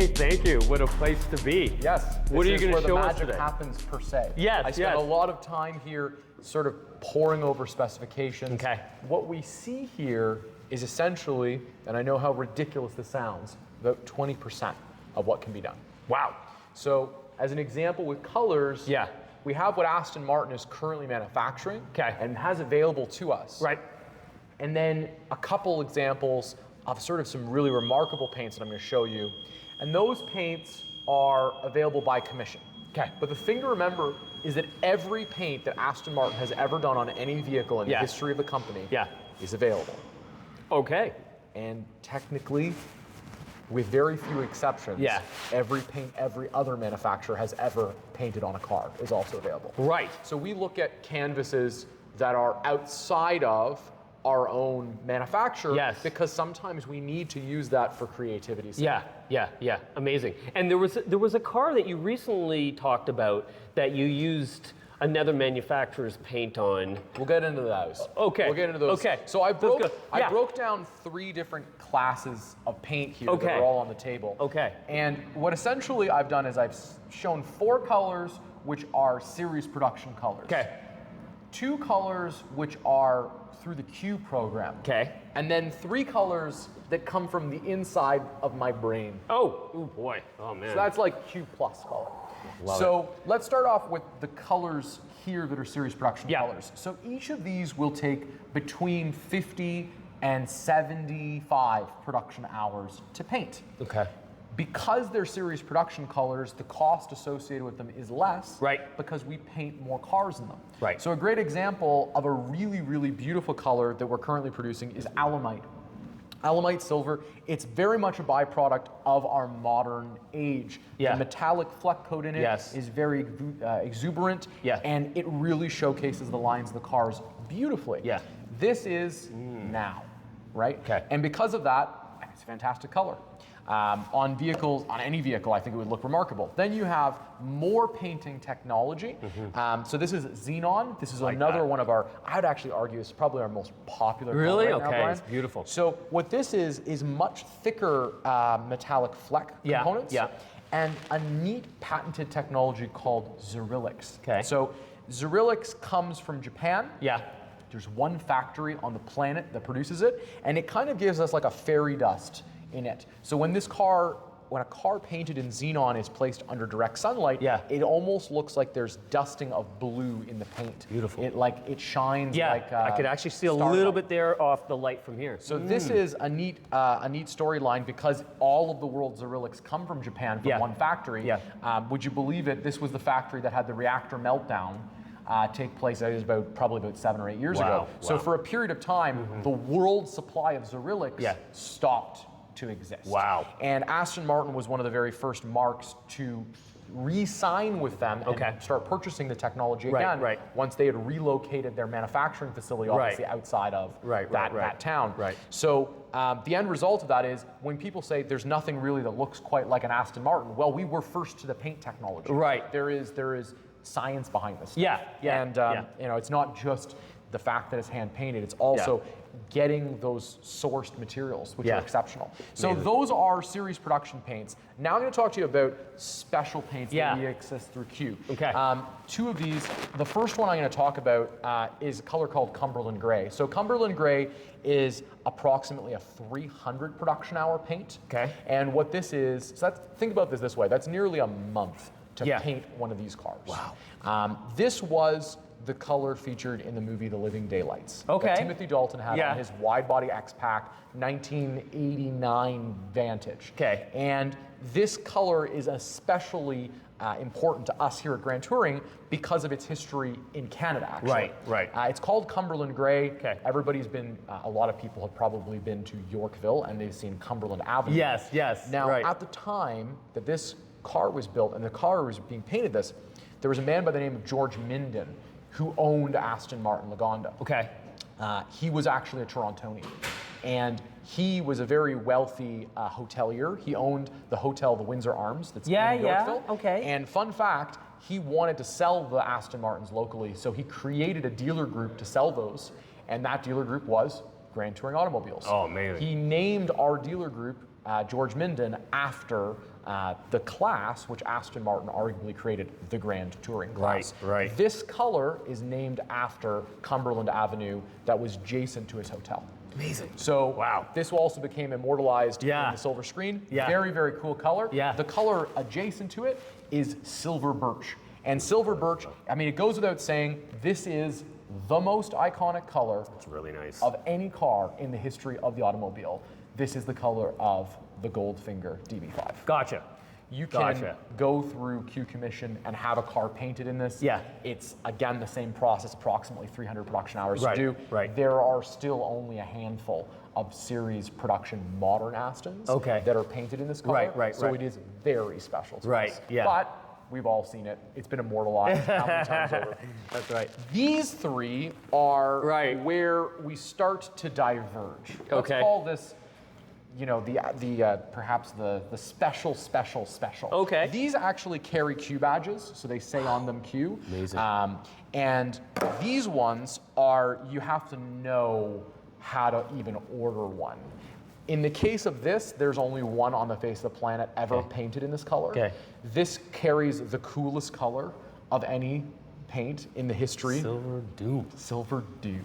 Hey, thank you. What a place to be. Yes. What are you going to show us today? today? Magic happens per se. Yes, I spent a lot of time here sort of poring over specifications. Okay. What we see here is essentially, and I know how ridiculous this sounds, about 20% of what can be done. Wow. So as an example with colors, we have what Aston Martin is currently manufacturing and has available to us. Right. And then a couple examples of sort of some really remarkable paints that I'm going to show you. And those paints are available by commission. Okay. But the thing to remember is that every paint that Aston Martin has ever done on any vehicle in the history of the company is available. Okay. And technically, with very few exceptions, every paint every other manufacturer has ever painted on a car is also available. Right. So we look at canvases that are outside of our own manufacturer because sometimes we need to use that for creativity's sake. Yeah, amazing. And there was a car that you recently talked about that you used another manufacturer's paint on. We'll get into those. Okay. We'll get into those. Okay. So I broke down 3 different classes of paint here that are all on the table. Okay. And what essentially I've done is I've shown 4 colors which are series production colors. Okay. 2 colors which are through the Q program. Okay. And then 3 colors that come from the inside of my brain. Oh boy. Oh man. So that's like Q plus color. Let's start off with the colors here that are series production colors. So each of these will take between 50 and 75 production hours to paint. Okay. Because they're series production colors, the cost associated with them is less because we paint more cars in them. Right. So a great example of a really, really beautiful color that we're currently producing is Alamite. Alamite silver, it's very much a byproduct of our modern age. The metallic fleck coat in it is very exuberant and it really showcases the lines of the cars beautifully. This is now, right? Okay. And because of that, it's a fantastic color. On vehicles, on any vehicle, I think it would look remarkable. Then you have more painting technology. So this is xenon. This is another one of our, I would actually argue, it's probably our most popular color right now, Brian. It's beautiful. So what this is much thicker metallic fleck components and a neat patented technology called Zerilix. Okay. So Zerilix comes from Japan. There's one factory on the planet that produces it, and it kind of gives us like a fairy dust in it. So when a car painted in xenon is placed under direct sunlight, it almost looks like there's dusting of blue in the paint. Beautiful. It shines like I could actually see a little bit there off the light from here. So this is a neat storyline because all of the world's Zerilix come from Japan from one factory. Would you believe it? This was the factory that had the reactor meltdown take place. That was probably about 7 or 8 years ago. So for a period of time, the world supply of Zerilix stopped to exist. Wow. And Aston Martin was one of the very first marques to re-sign with them and start purchasing the technology again once they had relocated their manufacturing facility obviously outside of that town. So the end result of that is when people say there's nothing really that looks quite like an Aston Martin, well, we were first to the paint technology. There is science behind this. And you know, it's not just the fact that it's hand painted, it's also getting those sourced materials, which are exceptional. So those are series production paints. Now I'm going to talk to you about special paints that we access through Q. 2 of these. The first one I'm going to talk about is a color called Cumberland Gray. So Cumberland Gray is approximately a 300 production hour paint. And what this is, so think about this way, that's nearly a month to paint one of these cars. Wow. This was the color featured in the movie The Living Daylights that Timothy Dalton had on his wide-body X-Pac 1989 Vantage. And this color is especially important to us here at Grand Touring because of its history in Canada, actually. It's called Cumberland Gray. Everybody's been, a lot of people have probably been to Yorkville and they've seen Cumberland Avenue. Now, at the time that this car was built and the car was being painted there was a man by the name of George Minden who owned Aston Martin Lagonda. He was actually a Torontonian. And he was a very wealthy hotelier. He owned the hotel, the Windsor Arms, that's in Yorkville. And fun fact, he wanted to sell the Aston Martins locally, so he created a dealer group to sell those, and that dealer group was Grand Touring Automobiles. Oh, amazing. He named our dealer group George Minden after the class, which Aston Martin arguably created, the Grand Touring class. Right. This color is named after Cumberland Avenue that was adjacent to his hotel. Amazing. So wow. This also became immortalized in the silver screen. Very, very cool color. The color adjacent to it is silver birch. And silver birch, I mean, it goes without saying, this is the most iconic color really nice. of any car in the history of the automobile. This is the color of the Goldfinger DB5. Gotcha. You can go through Q Commission and have a car painted in this. It's, again, the same process, approximately 300 production hours to do. There are still only a handful of series production modern Astons that are painted in this color. So it is very special to us. But we've all seen it. It's been immortalized how many times over. That's right. These three are where we start to diverge. Let's call this, you know, perhaps the special. Okay. These actually carry Q badges, so they say on them Q. Amazing. And these ones are, you have to know how to even order one. In the case of this, there's only one on the face of the planet ever painted in this color. This carries the coolest color of any paint in the history. Silver Doom. Silver Doom.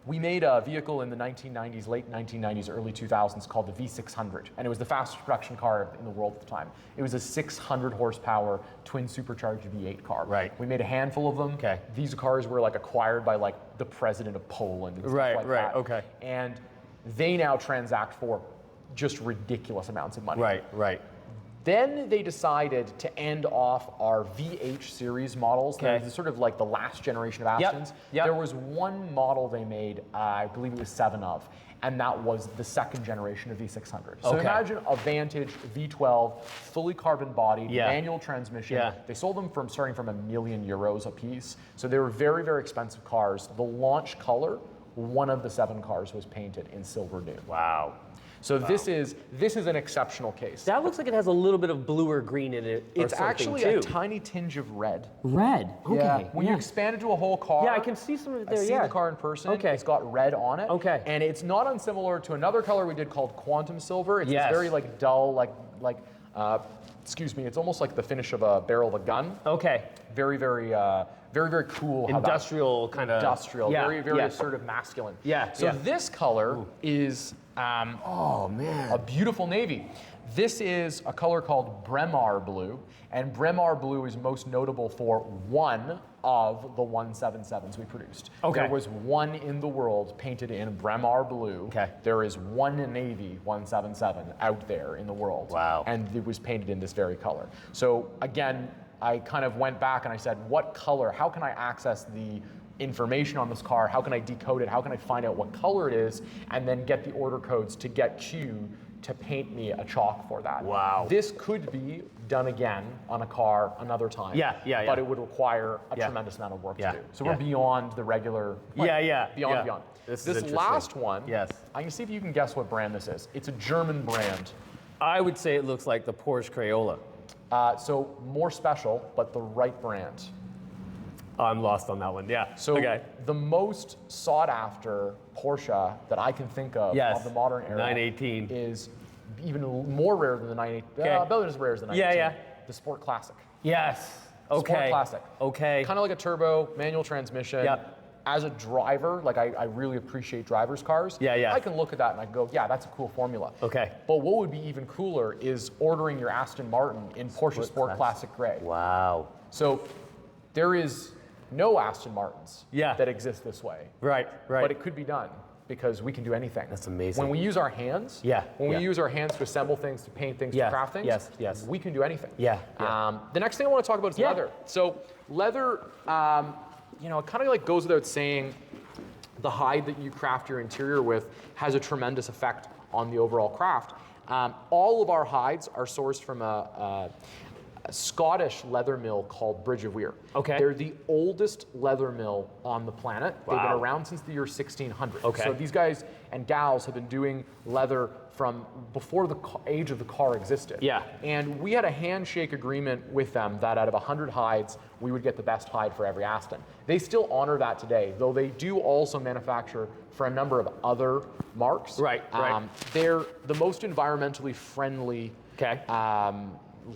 We made a vehicle in the 1990s, late 1990s, early 2000s called the V600, and it was the fastest production car in the world at the time. It was a 600 horsepower twin supercharged V8 car. We made a handful of them. These cars were like acquired by like the president of Poland and stuff like that. And they now transact for just ridiculous amounts of money. Then they decided to end off our VH series models. They're sort of like the last generation of Astons. There was one model they made, I believe it was 7 of, and that was the second generation of V600. So imagine a Vantage V12, fully carbon bodied, manual transmission. They sold them starting from €1 million a piece. So they were very, very expensive cars. The launch color, one of the 7 cars was painted in silver nude. Wow. So this is an exceptional case. That looks like it has a little bit of blue or green in it. It's actually a tiny tinge of red. Red. Okay. Yeah. When you expand it to a whole car. Yeah, I can see some of it there. I've seen the car in person. It's got red on it. And it's not unsimilar to another color we did called Quantum Silver. It's very like dull, excuse me. It's almost like the finish of a barrel of a gun. Very, very. Very, very cool. Industrial kind of. Industrial. Very, very assertive, masculine. So this color is a beautiful navy. This is a color called Bremar Blue, and Bremar Blue is most notable for one of the 177s we produced. There was one in the world painted in Bremar Blue. There is one Navy 177 out there in the world. And it was painted in this very color. So again, I kind of went back and I said, what color, how can I access the information on this car? How can I decode it? How can I find out what color it is? And then get the order codes to get Q to paint me a chalk for that. This could be done again on a car another time. But it would require a tremendous amount of work to do. So we're beyond the regular, beyond. This last one, I'm gonna see if you can guess what brand this is. It's a German brand. I would say it looks like the Porsche Crayola. So more special, but the right brand. I'm lost on that one. So the most sought after Porsche that I can think of the modern era 918 is even more rare than the 918. About as rare as the 918. The Sport Classic. Sport Classic. Kind of like a turbo, manual transmission. As a driver, like I really appreciate drivers' cars. I can look at that and I can go, that's a cool formula. But what would be even cooler is ordering your Aston Martin in Porsche Sport Classic Gray. So there is no Aston Martins that exist this way. But it could be done because we can do anything. That's amazing. When we use our hands, when we use our hands to assemble things, to paint things, to craft things, we can do anything. The next thing I want to talk about is leather. So leather, you know, it kind of like goes without saying, the hide that you craft your interior with has a tremendous effect on the overall craft. All of our hides are sourced from a Scottish leather mill called Bridge of Weir. They're the oldest leather mill on the planet. They've been around since the year 1600. So these guys and gals have been doing leather from before the age of the car existed. And we had a handshake agreement with them that out of 100 hides, we would get the best hide for every Aston. They still honor that today, though they do also manufacture for a number of other marks. They're the most environmentally friendly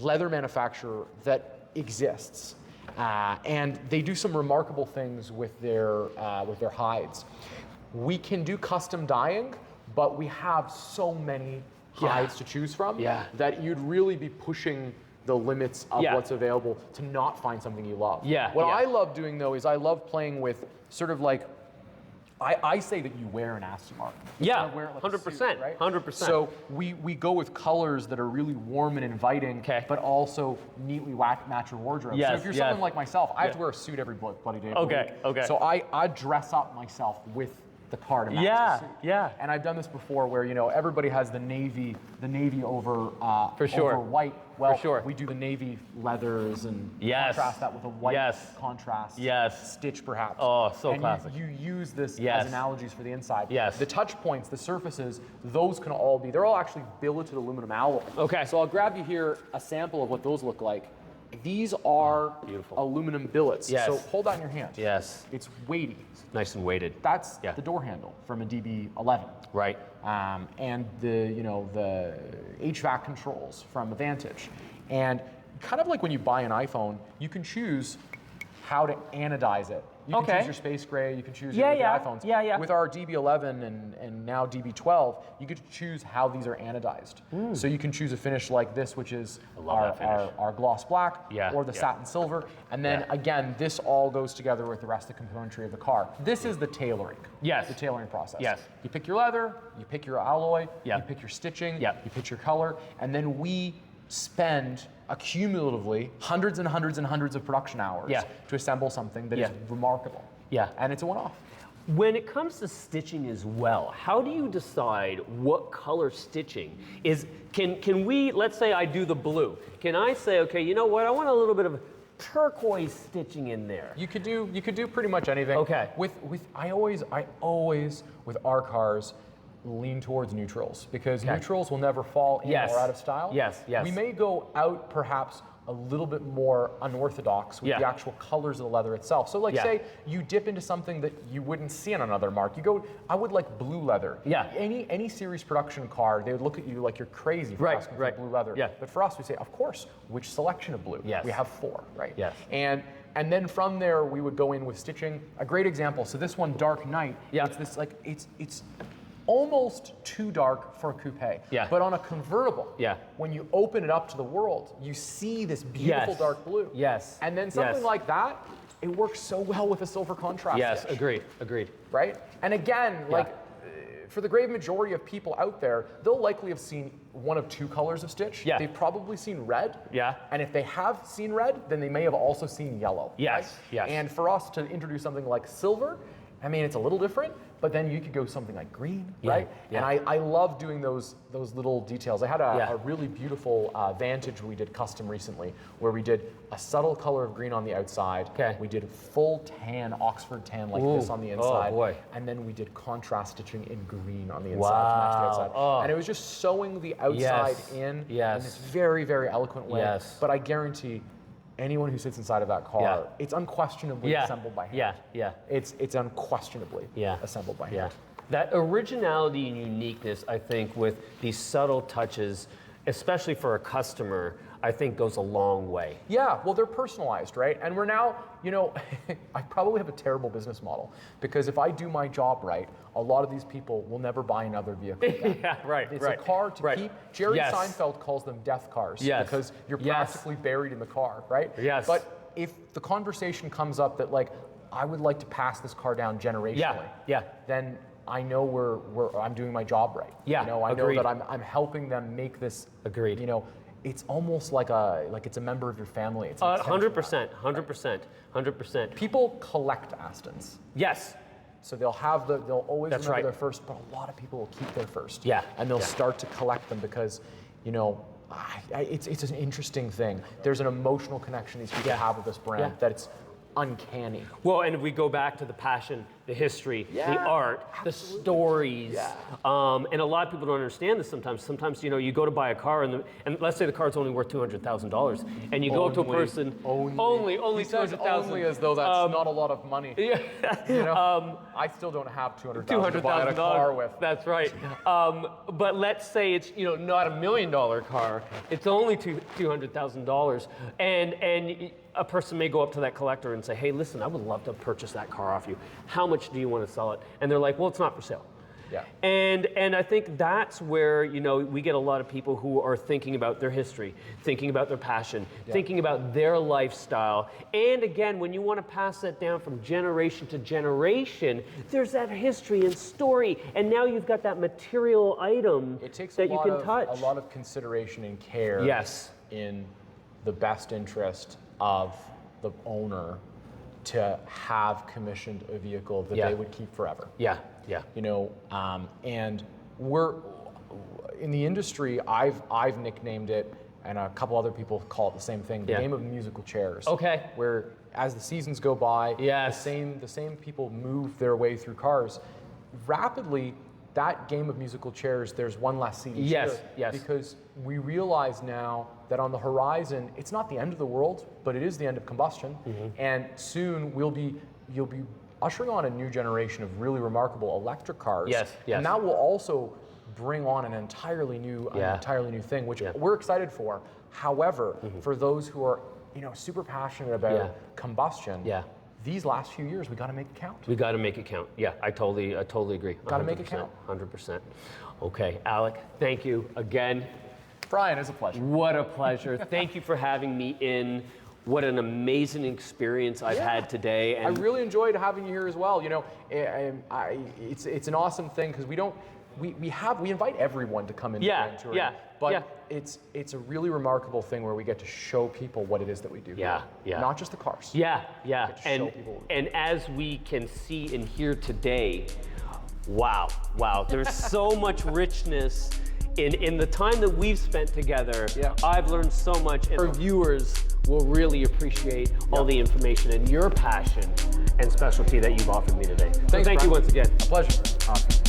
leather manufacturer that exists. And they do some remarkable things with their hides. We can do custom dyeing, but we have so many hides to choose from that you'd really be pushing the limits of what's available to not find something you love. What I love doing though is I love playing with sort of like, I say that you wear an Aston Martin. Yeah, wear it like 100%, suit, right? 100%. So we go with colors that are really warm and inviting, but also neatly match your wardrobe. So if you're someone like myself, I have to wear a suit every bloody day of the week. So I dress up myself with the car to match the suit. And I've done this before where, you know, everybody has the navy over over white. Well, we do the navy leathers and contrast that with a white contrast stitch perhaps. Oh, so and classic. You use this as analogies for the inside. The touch points, the surfaces, those can all be, they're all actually billeted aluminum alloy. So I'll grab you here a sample of what those look like. These are aluminum billets. So hold that in your hand. It's weighty. Nice and weighted. That's the door handle from a DB11. Right. And the HVAC controls from a Vantage. And kind of like when you buy an iPhone, you can choose how to anodize it. You can choose your space gray, you can choose your iPhones. With our DB11 and now DB12, you get to choose how these are anodized. So you can choose a finish like this, which is our gloss black, or the satin silver. And then again, this all goes together with the rest of the componentry of the car. This is the tailoring. The tailoring process. You pick your leather, you pick your alloy, you pick your stitching, you pick your color, and then we spend accumulatively hundreds and hundreds and hundreds of production hours to assemble something that is remarkable. And it's a one-off. When it comes to stitching as well, how do you decide what color stitching is? Can we, let's say I do the blue. Can I say, okay, you know what, I want a little bit of turquoise stitching in there? You could do pretty much anything. I always with our cars lean towards neutrals because neutrals will never fall in or out of style. We may go out perhaps a little bit more unorthodox with the actual colors of the leather itself. So like say you dip into something that you wouldn't see on another mark. You go, I would like blue leather. Any series production car, they would look at you like you're crazy for asking for blue leather. But for us, we say, of course, which selection of blue? We have 4, right? And then from there, we would go in with stitching. A great example, so this one, Dark Knight, it's this like, it's almost too dark for a coupe. But on a convertible, when you open it up to the world, you see this beautiful dark blue. And then something like that, it works so well with a silver contrast. Agreed. Right? And again, like for the great majority of people out there, they'll likely have seen one of 2 colors of stitch. They've probably seen red. And if they have seen red, then they may have also seen yellow. And for us to introduce something like silver, I mean, it's a little different, but then you could go something like green, right? And I love doing those little details. I had a really beautiful Vantage we did custom recently, where we did a subtle color of green on the outside. We did full tan, Oxford tan like this on the inside. And then we did contrast stitching in green on the inside to match the outside. And it was just sewing the outside in this very, very eloquent way. But I guarantee anyone who sits inside of that car, it's unquestionably assembled by hand. It's unquestionably assembled by hand. That originality and uniqueness, I think, with these subtle touches, especially for a customer, I think goes a long way. Well, they're personalized, right? And we're now, you know, I probably have a terrible business model because if I do my job right, a lot of these people will never buy another vehicle again. It's a car to keep. Jerry Seinfeld calls them death cars because you're practically buried in the car, right? But if the conversation comes up that like, I would like to pass this car down generationally, then I know I'm doing my job right. You know, I know that I'm helping them make this. You know, it's almost like it's a member of your family. It's 100%. People collect Astons. So they'll always remember their first, but a lot of people will keep their first. And they'll start to collect them because, you know, it's an interesting thing. There's an emotional connection these people have with this brand that it's uncanny. Well, and if we go back to the passion the history, the art, the stories. And a lot of people don't understand this sometimes. Sometimes, you know, you go to buy a car and let's say the car's only worth $200,000 and you go up to a person, only $200,000. Only as though that's not a lot of money. You know, I still don't have $200,000 to buy a car with. That's right. But let's say it's, you know, not $1 million car. It's only $200,000. And a person may go up to that collector and say, hey, listen, I would love to purchase that car off you. How much do you want to sell it? And they're like, well, it's not for sale. And I think that's where, you know, we get a lot of people who are thinking about their history, thinking about their passion, thinking about their lifestyle. And again, when you want to pass that down from generation to generation, there's that history and story. And now you've got that material item that you can touch. A lot of consideration and care in the best interest of the owner to have commissioned a vehicle that they would keep forever. You know, and we're in the industry. I've nicknamed it, and a couple other people call it the same thing. The game of musical chairs. Where as the seasons go by, the same people move their way through cars rapidly. That game of musical chairs, there's one less seat each year. Because we realize now that on the horizon, it's not the end of the world, but it is the end of combustion. And soon you'll be ushering on a new generation of really remarkable electric cars. And that will also bring on an entirely new thing, which we're excited for. However, for those who are, you know, super passionate about combustion, these last few years, we got to make it count. We got to make it count. Yeah, I totally agree. Got to make it count. 100%. Okay, Alek, thank you again. Brian, it's a pleasure. What a pleasure. Thank you for having me in. What an amazing experience I've had today. And I really enjoyed having you here as well. You know, it's an awesome thing because we invite everyone to come in and tour. But it's a really remarkable thing where we get to show people what it is that we do. Not just the cars. And as we can see and hear today, wow. There's so much richness in the time that we've spent together. I've learned so much, and our viewers will really appreciate all the information and your passion and specialty that you've offered me today. Thanks, thank you once again. A pleasure. Awesome.